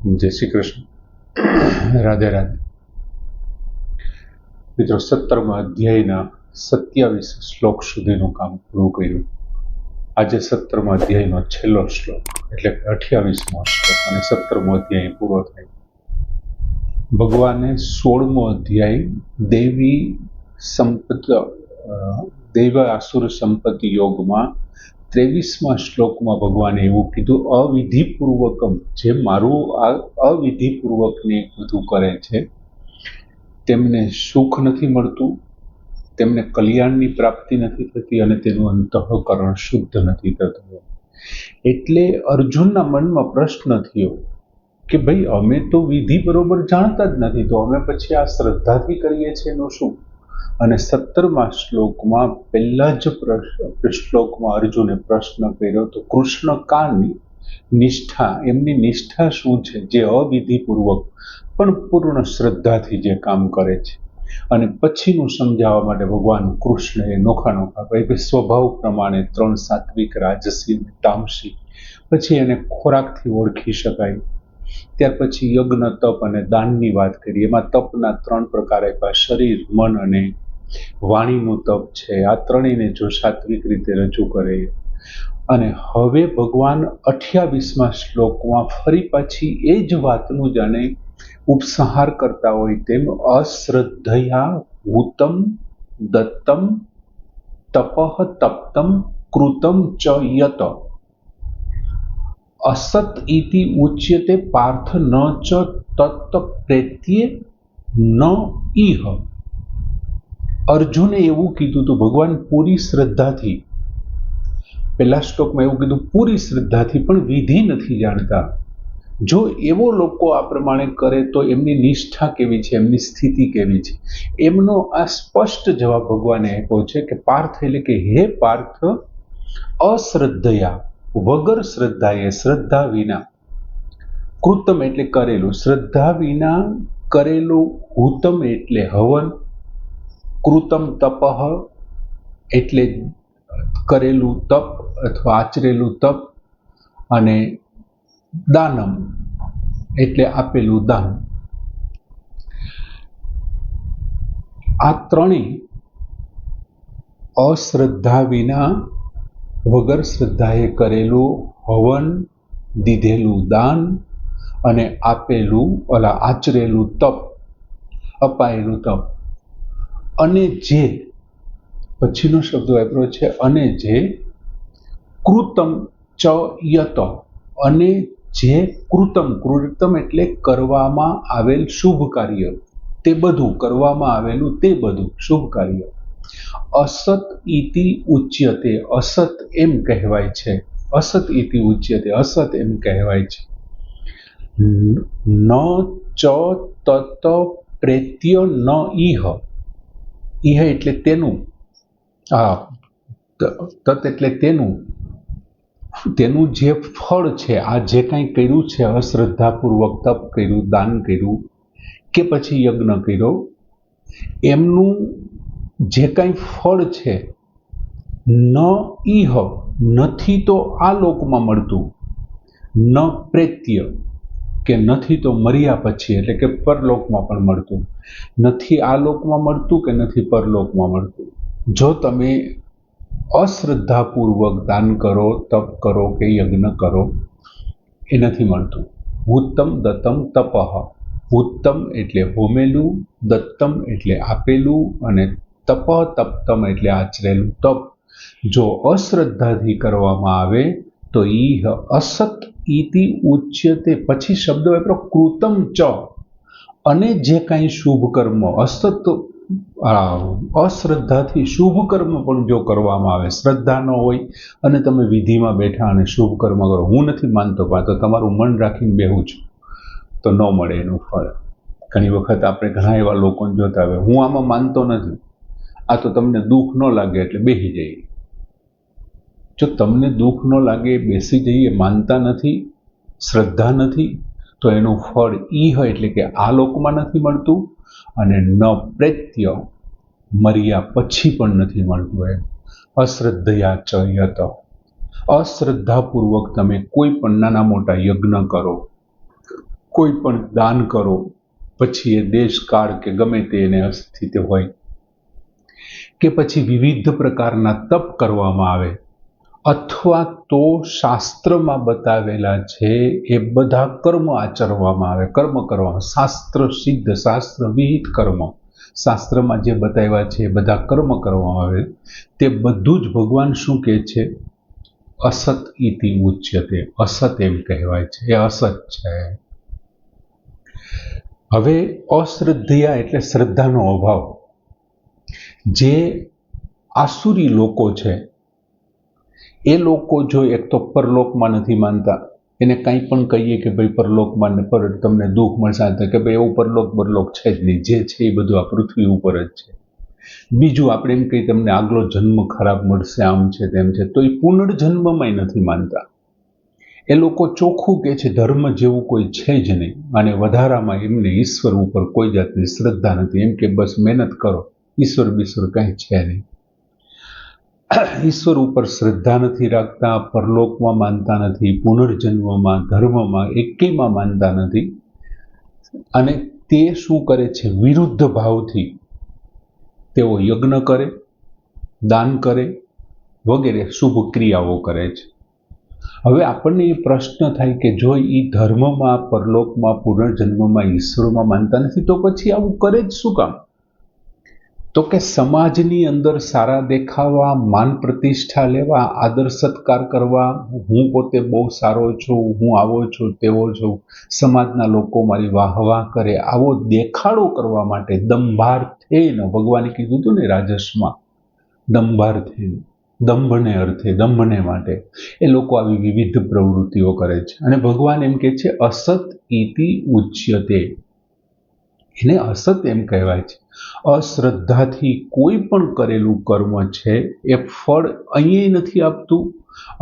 જય શ્રી કૃષ્ણ. રાધે રાધે. મિત્રો, 17મા અધ્યાયના 27 શ્લોક સુધીનું કામ પૂરું કર્યું. આજે 17મા અધ્યાયનો છેલ્લો શ્લોક એટલે કે 28મો શ્લોક અને 17મો અધ્યાય પૂરો થાય. ભગવાને 16મો અધ્યાય દૈવ આસુર સંપત્તિ યોગમાં 23મા શ્લોકમાં ભગવાને એવું કીધું, અવિધિપૂર્વકમ, જે મારું આ અવિધિપૂર્વકને બધું કરે છે તેમને સુખ નથી મળતું, તેમને કલ્યાણની પ્રાપ્તિ નથી થતી અને તેનું અંતઃકરણ શુદ્ધ નથી થતું. એટલે અર્જુનના મનમાં પ્રશ્ન થયો કે ભાઈ, અમે તો વિધિ બરોબર જાણતા જ નથી, તો અમે પછી આ શ્રદ્ધાથી કરીએ છીએ એનું શું? અને 17મા શ્લોકમાં પહેલા જ શ્લોકમાં અર્જુને પ્રશ્ન કર્યો તો કૃષ્ણ કાની નિષ્ઠા, એમની નિષ્ઠા શું છે જે અવિધિપૂર્વક પણ પૂર્ણ શ્રદ્ધાથી જે કામ કરે છે. અને પછીનું સમજાવવા માટે ભગવાન કૃષ્ણએ નોખા ભાઈ સ્વભાવ પ્રમાણે 3 સાત્વિક, રાજસી અને તામસી, પછી એને ખોરાકથી ઓળખી શકાય. ત્યાર પછી યજ્ઞ, તપ અને દાનની વાત કરી. એમાં તપના 3 પ્રકાર આપ્યા, શરીર, મન અને વાણીનું તપ છે. આ ત્રણેયને જો સાત્વિક રીતે રજૂ કરે. અને હવે ભગવાન 28મા શ્લોકમાં ફરી પાછી એ જ વાતનું જાણે ઉપસંહાર કરતા હોય તેમ અશ્રદ્ધયા ભૂતમ દત્તમ તપઃ તપ્તમ કૃતમ ચ યત અસત ઇતિ ઉચ્યતે પાર્થ ન ચ તત્ પ્રેત્યે ન ઇહ. અર્જુને એવું કીધું તો ભગવાન પૂરી શ્રદ્ધાથી, પહેલા શ્લોકમાં એવું કીધું પૂરી શ્રદ્ધાથી પણ વિધિ નથી જાણતા. જો એવો લોકો આ પ્રમાણે કરે તો એમની નિષ્ઠા કેવી છે, એમની સ્થિતિ કેવી છે? એમનો આ સ્પષ્ટ જવાબ ભગવાને આપ્યો છે કે પાર્થ, એટલે કે હે પાર્થ, અશ્રદ્ધયા, વગર શ્રદ્ધાએ, શ્રદ્ધા વિના, કૃતમ એટલે કરેલું, શ્રદ્ધા વિના કરેલું, હુતમ એટલે હવન, કૃતમ તપઃ એટલે કરેલું તપ અથવા આચરેલું તપ, અને દાનમ એટલે આપેલું દાન. આ ત્રણેય અશ્રદ્ધા વિના, વગર શ્રદ્ધાએ કરેલું હવન, દીધેલું દાન અને આપેલું આચરેલું તપ, અપાયેલું તપ. અને જે પછીનો શબ્દ વાપર્યો છે, અને જે કૃતમ ચ યત, અને જે કૃતમ એટલે કરવામાં આવેલ શુભ કાર્ય, તે બધું કરવામાં આવેલું, તે બધું શુભ કાર્ય. અસત ઇતિ ઉચ્યતે, અસત એમ કહેવાય છે, અસત ઇતિ ઉચ્યતે, અસત એમ કહેવાય છે. ન ચ તત પ્રેત્ય ન ઇહ, ઇહ એટલે તેનું, તત એટલે તેનું જે ફળ છે, આ જે કંઈ કર્યું છે, અશ્રદ્ધાપૂર્વક તપ કર્યું, દાન કર્યું કે પછી યજ્ઞ કર્યો, એમનું જે કંઈ ફળ છે, ન ઇહ નથી તો આ લોકમાં મળતું, ન પ્રેત્ય કે નથી તો મર્યા પછી એટલે કે પરલોકમાં પણ મળતું, નથી આ લોકમાં મળતું કે નથી પરલોકમાં મળતું. જો તમે અશ્રદ્ધાપૂર્વક દાન કરો, તપ કરો કે યજ્ઞ કરો, એ નથી મળતું. ઉત્તમ દત્તમ તપઃ, ઉત્તમ એટલે હોમેલું, દત્તમ એટલે આપેલું, અને તપ તપ્તમ એટલે આચરેલું તપ જો અશ્રદ્ધાથી કરવામાં આવે તો ઈહ અસત ઇતિ ઉચ્યતે. પછી શબ્દ વાપરો કૃતમ ચ, અને જે કાંઈ શુભ કર્મ અશ્રદ્ધાથી શુભ કર્મ પણ જો કરવામાં આવે, શ્રદ્ધા ન હોય અને તમે વિધિમાં બેઠા અને શુભ કર્મ કરો, હું નથી માનતો પણ તો તમારું મન રાખીને બેહું છું, તો ન મળે એનું ફળ. ઘણી વખત આપણે ઘણા એવા લોકોને જોતા હોય, હું આમાં માનતો નથી, આ તો તમને દુઃખ ન લાગે એટલે બેસી જઈએ. જો તમને દુઃખ ન લાગે, બેસી જઈએ, માનતા નથી, શ્રદ્ધા નથી, તો એનું ફળ ઈહ એટલે કે આ લોકમાં નથી મળતું, અને ન પ્રેત્ય મર્યા પછી પણ નથી મળતું. એમ અશ્રદ્ધયા ચ યત, અશ્રદ્ધાપૂર્વક તમે કોઈ પણ નાના મોટા યજ્ઞ કરો, કોઈ પણ દાન કરો, પછી એ દેશ કાળ કે ગમે તે એને સ્થિતિ હોય, કે પછી વિવિધ પ્રકારના તપ કરવામાં આવે, અથવા તો શાસ્ત્રમાં બતાવેલા છે એ બધા કર્મ આચરવામાં આવે, કર્મ કરવામાં, શાસ્ત્ર સિદ્ધ શાસ્ત્ર વિહિત કર્મ, શાસ્ત્રમાં જે બતાવ્યા છે એ બધા કર્મ કરવામાં આવે, તે બધું જ ભગવાન શું કહે છે? અસત ઇતિ ઉચ્યતે, અસત એમ કહેવાય છે, એ અસત છે. હવે અશ્રદ્ધયા એટલે શ્રદ્ધાનો અભાવ. જે આસુરી લોકો છે એ લોકો જો એક તો પરલોકમાં નથી માનતા, એને કંઈ પણ કહીએ કે ભાઈ પરલોકમાં પર તમને દુઃખ મળશે કે ભાઈ એવું પરલોક છે જ નહીં, જે છે એ બધું આ પૃથ્વી ઉપર જ છે. બીજું આપણે એમ કહીએ તમને આગલો જન્મ ખરાબ મળશે, આમ છે તેમ છે, તો એ પુનર્જન્મમાં નથી માનતા. એ લોકો ચોખ્ખું કહે છે ધર્મ જેવું કોઈ છે જ નહીં, અને વધારામાં એમને ઈશ્વર ઉપર કોઈ જાતની શ્રદ્ધા નથી. એમ કે બસ મહેનત કરો, ઈશ્વર બીશ્વર કંઈ છે નહીં. ઈશ્વર ઉપર શ્રદ્ધા નથી રાખતા, પરલોકમાં માનતા નથી, પુનર્જન્મમાં ધર્મમાં એકેયમાં માનતા નથી. અને તે શું કરે છે? વિરુદ્ધ ભાવથી તેઓ યજ્ઞ કરે, દાન કરે, વગેરે શુભ ક્રિયાઓ કરે છે. હવે આપણને એ પ્રશ્ન થાય કે જો એ ધર્મમાં, પરલોકમાં, પુનર્જન્મમાં, ઈશ્વરમાં માનતા નથી તો પછી આવું કરે જ શું કામ? તો કે સમાજની અંદર સારા દેખાવા, માન પ્રતિષ્ઠા લેવા, આદર સત્કાર કરવા, હું પોતે બહુ સારો છું, હું આવો છું, તેવો છું, સમાજના લોકો મારી વાહવાહ કરે, આવો દેખાડો કરવા માટે દંભાર્થેન, ભગવાને કીધું હતું ને રાજસમાં, દંભાર્થેન, દંભને અર્થે, દંભને માટે એ લોકો આવી વિવિધ પ્રવૃત્તિઓ કરે છે. અને ભગવાન એમ કહે છે અસત ઇતિ ઉચ્યતે, એને અસત એમ કહેવાય છે. અશ્રદ્ધાથી કોઈ પણ કરેલું કર્મ છે એ ફળ અહીંયા નથી આપતું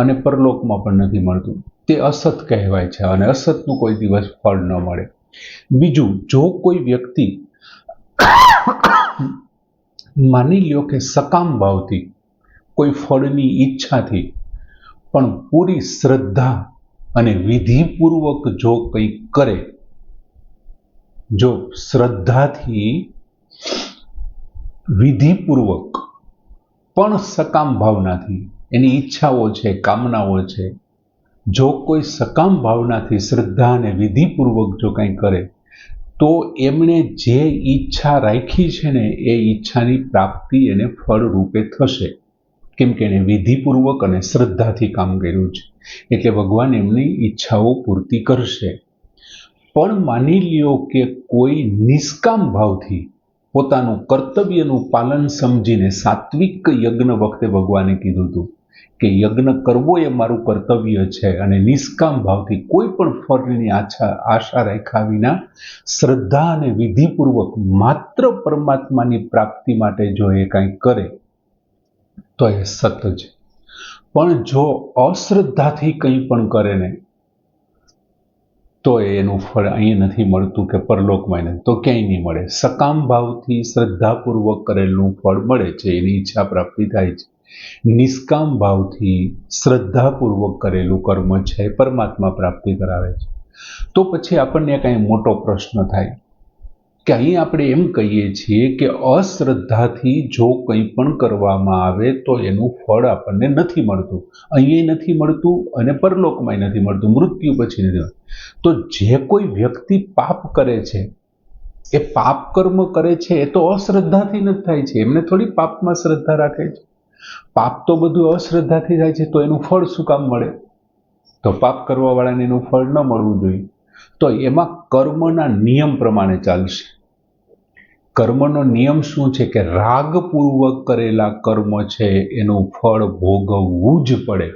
અને પરલોકમાં પણ નથી મળતું, તે અસત કહેવાય છે, અને અસતનું કોઈ દિવસ ફળ ન મળે. બીજું, જો કોઈ વ્યક્તિ માની લ્યો કે સકામ ભાવથી, કોઈ ફળની ઈચ્છાથી, પણ પૂરી શ્રદ્ધા અને વિધિપૂર્વક જો કંઈક કરે, જો શ્રદ્ધાથી વિધિપૂર્વક પણ સકામ ભાવનાથી, એની ઈચ્છાઓ છે, કામનાઓ છે, જો કોઈ સકામ ભાવનાથી શ્રદ્ધા અને વિધિપૂર્વક જો કંઈ કરે તો એમણે જે ઈચ્છા રાખી છે ને એ ઈચ્છાની પ્રાપ્તિ એને ફળ રૂપે થશે, કેમ કે એને વિધિપૂર્વક અને શ્રદ્ધાથી કામ કર્યું છે, એટલે ભગવાન એમની ઈચ્છાઓ પૂર્તિ કરશે. પણ માની લ્યો કે કોઈ નિષ્કામ ભાવથી પોતાનું કર્તવ્યનું પાલન સમજીને, સાત્વિક યજ્ઞ વખતે ભગવાને કીધું હતું કે યજ્ઞ કરવો એ મારું કર્તવ્ય છે, અને નિષ્કામ ભાવથી કોઈ પણ ફળની આશા રાખ્યા વિના શ્રદ્ધા અને વિધિપૂર્વક માત્ર પરમાત્માની પ્રાપ્તિ માટે જો એ કંઈ કરે તો એ સત છે. પણ જો અશ્રદ્ધાથી કંઈ પણ કરે ને તો એનું ફળ અહીં નથી મળતું કે પરલોકમાં નથી, તો ક્યાંય નહીં મળે. સકામ ભાવથી શ્રદ્ધાપૂર્વક કરેલું ફળ મળે છે, એની ઈચ્છા પ્રાપ્તિ થાય છે. નિષ્કામ ભાવથી શ્રદ્ધાપૂર્વક કરેલું કર્મ છે પરમાત્મા પ્રાપ્તિ કરાવે છે. તો પછી આપણને કંઈ મોટો પ્રશ્ન થાય કે અહીં આપણે એમ કહીએ છીએ કે અશ્રદ્ધાથી જો કંઈ પણ કરવામાં આવે તો એનું ફળ આપણને નથી મળતું, અહીંયા નથી મળતું અને પરલોકમાં નથી મળતું, મૃત્યુ પછી નથી મળતું. તો જે કોઈ વ્યક્તિ પાપ કરે છે, એ પાપ કર્મ કરે છે એ તો અશ્રદ્ધાથી જ થાય છે, એમને થોડી પાપમાં શ્રદ્ધા રાખે છે. પાપ તો બધું અશ્રદ્ધાથી થાય છે, તો એનું ફળ શું કામ મળે? તો પાપ કરવા વાળાને એનું ફળ ન મળવું જોઈએ. તો એમાં કર્મના નિયમ પ્રમાણે ચાલશે. કર્મનો નિયમ શું છે કે રાગપૂર્વક કરેલા કર્મ છે એનું ફળ ભોગવવું જ પડે,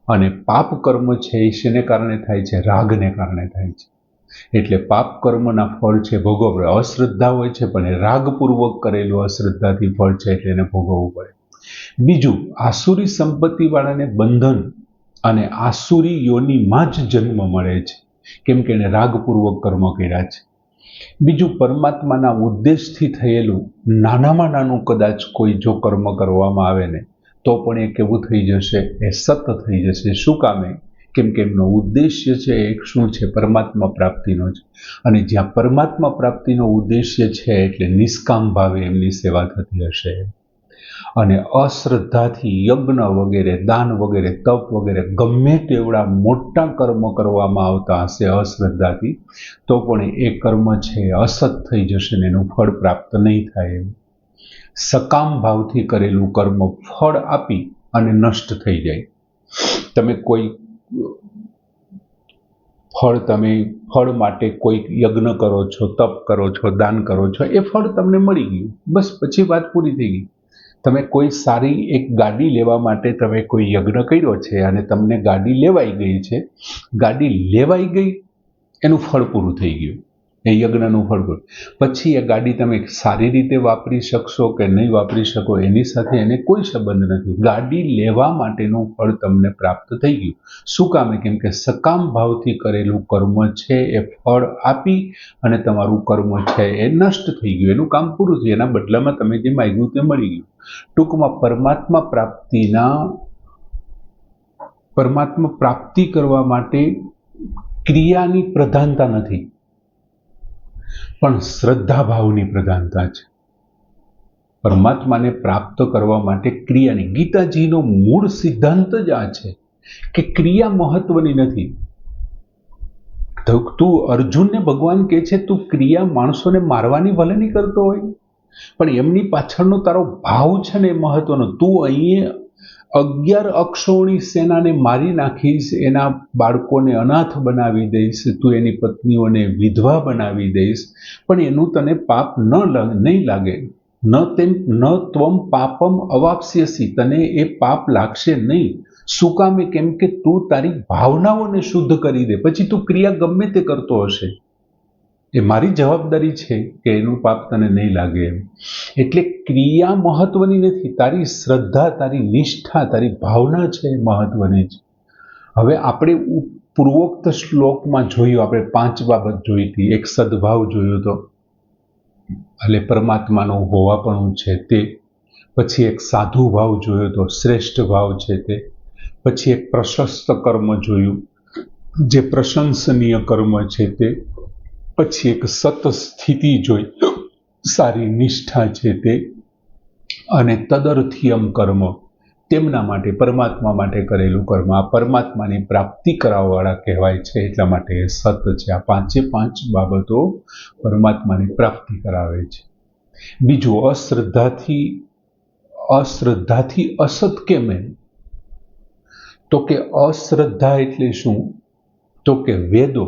અને પાપ કર્મ છે એ શેને કારણે થાય છે? રાગને કારણે થાય છે. એટલે પાપ કર્મના ફળ છે ભોગવવું પડે. અશ્રદ્ધા હોય છે પણ એ રાગપૂર્વક કરેલું અશ્રદ્ધાથી ફળ છે એટલે એને ભોગવવું પડે. બીજું, આસુરી સંપત્તિ વાળાને બંધન અને આસુરી યોનિમાં જ જન્મ મળે છે, કેમ કે એને રાગપૂર્વક કર્મ કર્યા છે. બીજું, પરમાત્માના ઉદ્દેશથી થયેલું નાનામાં નાનું કદાચ કોઈ જો કર્મ કરવામાં આવે ને તો પણ એ કેવું થઈ જશે? એ સત થઈ જશે. શું કામે? કેમ કે એમનો ઉદ્દેશ્ય છે એક શું છે? પરમાત્મા પ્રાપ્તિનો છે. અને જ્યાં પરમાત્મા પ્રાપ્તિનો ઉદ્દેશ્ય છે એટલે નિષ્કામ ભાવે એમની સેવા થતી હશે. અને અશ્રદ્ધાથી યજ્ઞ વગેરે, દાન વગેરે, તપ વગેરે ગમે તેવડા મોટા કર્મ કરવામાં આવતા હશે અશ્રદ્ધાથી, તો પણ એ કર્મ છે અસત થઈ જશે ને એનું ફળ પ્રાપ્ત નહીં થાય. સકામ ભાવથી કરેલું કર્મ ફળ આપી અને નષ્ટ થઈ જાય. તમે કોઈ ફળ માટે કોઈ યજ્ઞ કરો છો, તપ કરો છો, દાન કરો છો, એ ફળ તમને મળી ગયું, બસ પછી વાત પૂરી થઈ ગઈ. તમે કોઈ સારી એક ગાડી લેવા માટે તમે કોઈ યજ્ઞ કર્યો છે અને તમને ગાડી લેવાઈ ગઈ છે, ગાડી લેવાઈ ગઈ એનું ફળ પૂરું થઈ ગયું, એ યજ્ઞનું ફળ પૂરું. પછી એ ગાડી તમે સારી રીતે વાપરી શકશો કે નહીં વાપરી શકો એની સાથે એને કોઈ સંબંધ નથી. ગાડી લેવા માટેનું ફળ તમને પ્રાપ્ત થઈ ગયું. શું કામે? કેમ કે સકામ ભાવથી કરેલું કર્મ છે એ ફળ આપી અને તમારું કર્મ છે એ નષ્ટ થઈ ગયું, એનું કામ પૂરું થયું. એના બદલામાં તમે જે માંગ્યું તે મળી ગયું. ટૂંકમાં પરમાત્મા પ્રાપ્તિ કરવા માટે ક્રિયાની પ્રધાનતા નથી, પણ શ્રદ્ધાભાવની પ્રધાનતા છે. પરમાત્માને પ્રાપ્ત કરવા માટે ક્રિયાની, ગીતાજીનો મૂળ સિદ્ધાંત જ આ છે કે ક્રિયા મહત્વની નથી. તું અર્જુનને ભગવાન કહે છે તું ક્રિયા માણસોને મારવાની ભલે નહીં કરતો હોય, પણ એમની પાછળનો તારો ભાવ છે ને એ મહત્વનો. તું અહીંયા 11 અક્ષોણી સેનાને મારી નાખીશ, એના બાળકોને અનાથ બનાવી દઈશ, તું એની પત્નીઓને વિધવા બનાવી દઈશ, પણ એનું તને પાપ નહીં લાગે. ન ત્વમ પાપમ અવાપ્સ્યસી, તને એ પાપ લાગશે નહીં. શું કામે? કેમ કે તું તારી ભાવનાઓને શુદ્ધ કરી દે, પછી તું ક્રિયા ગમે તે કરતો હશે, એ મારી જવાબદારી છે કે એનું પાપ તને નહીં લાગે એમ. એટલે ક્રિયા મહત્વની નથી, તારી શ્રદ્ધા, તારી નિષ્ઠા, તારી ભાવના છે એ મહત્વની છે. હવે આપણે પૂર્વોક્ત શ્લોકમાં જોયું, આપણે 5 બાબત જોઈ હતી. એક સદભાવ જોયો હતો, એટલે પરમાત્માનો હોવાપણું છે તે. પછી એક સાધુ ભાવ જોયો હતો, શ્રેષ્ઠ ભાવ છે તે. પછી એક પ્રશસ્ત કર્મ જોયું, જે પ્રશંસનીય કર્મ છે તે. પછી એક સત સ્થિતિ જોઈ, સારી નિષ્ઠા છે તે. અને તદર્થિયમ કર્મ, તેમના માટે, પરમાત્મા માટે કરેલું કર્મ. આ પરમાત્માની પ્રાપ્તિ કરાવવાવાળા કહેવાય છે, એટલા માટે એ સત છે. આ 5 બાબતો પરમાત્માની પ્રાપ્તિ કરાવે છે. બીજું, અશ્રદ્ધાથી અસત કેમ? તો કે અશ્રદ્ધા એટલે શું? તો કે વેદો,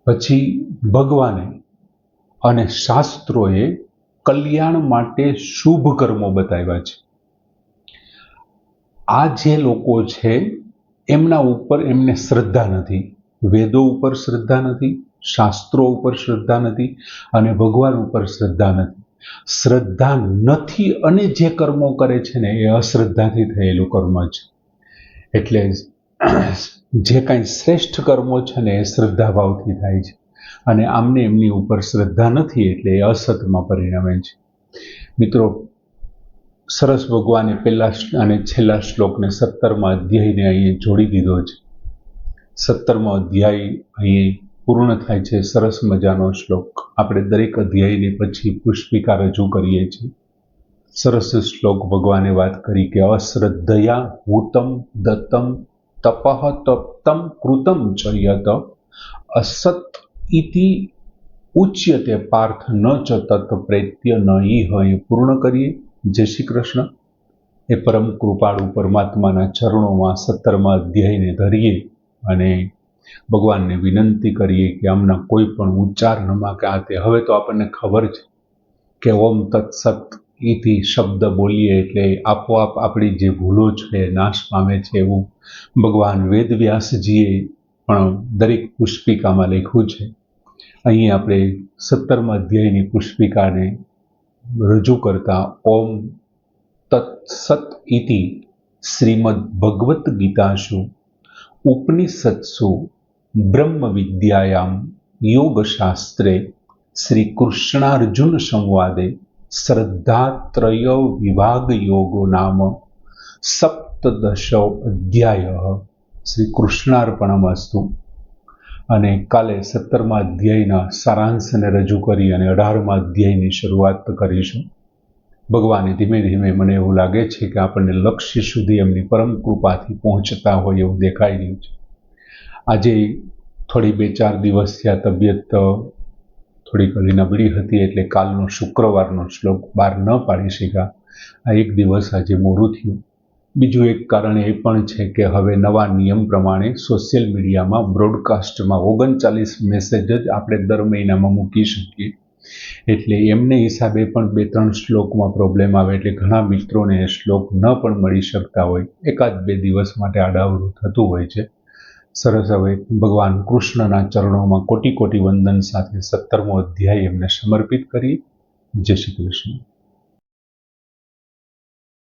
પછી ભગવાને અને શાસ્ત્રોએ કલ્યાણ માટે શુભ કર્મો બતાવ્યા છે. આ જે લોકો છે એમના ઉપર એમને શ્રદ્ધા નથી, વેદો ઉપર શ્રદ્ધા નથી, શાસ્ત્રો ઉપર શ્રદ્ધા નથી અને ભગવાન ઉપર શ્રદ્ધા નથી. શ્રદ્ધા નથી અને જે કર્મો કરે છે ને એ અશ્રદ્ધાથી થયેલું કર્મ છે. એટલે જે કાંઈ શ્રેષ્ઠ કર્મો છે ને એ શ્રદ્ધાભાવથી થાય છે, અને આમને એમની ઉપર શ્રદ્ધા નથી એટલે એ અસતમાં પરિણમે છે. મિત્રો, સરસ ભગવાને પહેલા અને છેલ્લા શ્લોકને 17મા અધ્યાયને અહીં જોડી દીધો છે. 17મો અધ્યાય અહીં પૂર્ણ થાય છે. સરસ મજાનો શ્લોક. આપણે દરેક અધ્યાયને પછી પુષ્પિકા રજૂ કરીએ છીએ. સરસ શ્લોક ભગવાને વાત કરી કે અશ્રદ્ધયા હૂતમ દત્તમ તપઃ તપ્તમ કૃતમ ચ યત અસત ઇતિ ઉચ્યતે પાર્થ ન ચ તત પ્રેત્ય ન ઇહ. એ પૂર્ણ કરીએ. જય શ્રી કૃષ્ણ. એ પરમ કૃપાળુ પરમાત્માના ચરણોમાં 17મા અધ્યાયને ધરીએ અને ભગવાનને વિનંતી કરીએ કે આમના કોઈ પણ ઉચ્ચારણમાં કે આ તે, હવે તો આપણને ખબર છે કે ઓમ તત્સત ઇતિ શબ્દ બોલીએ એટલે આપોઆપ આપણી જે ભૂલો છે નાશ પામે છે, એવું ભગવાન વેદવ્યાસજીએ પણ દરેક પુષ્પિકામાં લખ્યું છે. અહીં આપણે 17મા અધ્યાયની પુષ્પિકાને રજૂ કરતા ઓમ તત્સત ઇતિ શ્રીમદ ભગવદ્ ગીતાસુ ઉપનિષત્સુ બ્રહ્મ વિદ્યાયામ યોગશાસ્ત્રે શ્રી કૃષ્ણાર્જુન સંવાદે શ્રદ્ધાત્રય વિભાગ યોગો નામ 17 અધ્યાય શ્રી કૃષ્ણાર્પણમસ્તુ. અને કાલે 17મા અધ્યાયના સારાંશને રજૂ કરી અને 18મા અધ્યાયની શરૂઆત કરીશું. ભગવાને ધીમે ધીમે મને એવું લાગે છે કે આપણને લક્ષ્ય સુધી એમની પરમ કૃપાથી પહોંચતા હોય એવું દેખાઈ રહ્યું છે. આજે થોડી 2-4 દિવસથી આ તબિયત થોડી ઘણી નબળી હતી, એટલે કાલનો શુક્રવારનો શ્લોક બહાર ન પાડી શક્યા. આ એક દિવસ આજે મોડું થયું. બીજું એક કારણ એ પણ છે કે હવે નવા નિયમ પ્રમાણે સોશિયલ મીડિયામાં બ્રોડકાસ્ટમાં 39 મેસેજ જ આપણે દર મહિનામાં મૂકી શકીએ. એટલે એમને હિસાબે પણ 2-3 શ્લોકમાં પ્રોબ્લેમ આવે, એટલે ઘણા મિત્રોને શ્લોક ન પણ મળી શકતા હોય, 1-2 દિવસ માટે આડાવડું થતું હોય છે. સરસ, હવે ભગવાન કૃષ્ણના ચરણોમાં કોટી કોટી વંદન સાથે 17મો અધ્યાય એમને સમર્પિત કરીએ. જય શ્રી કૃષ્ણ.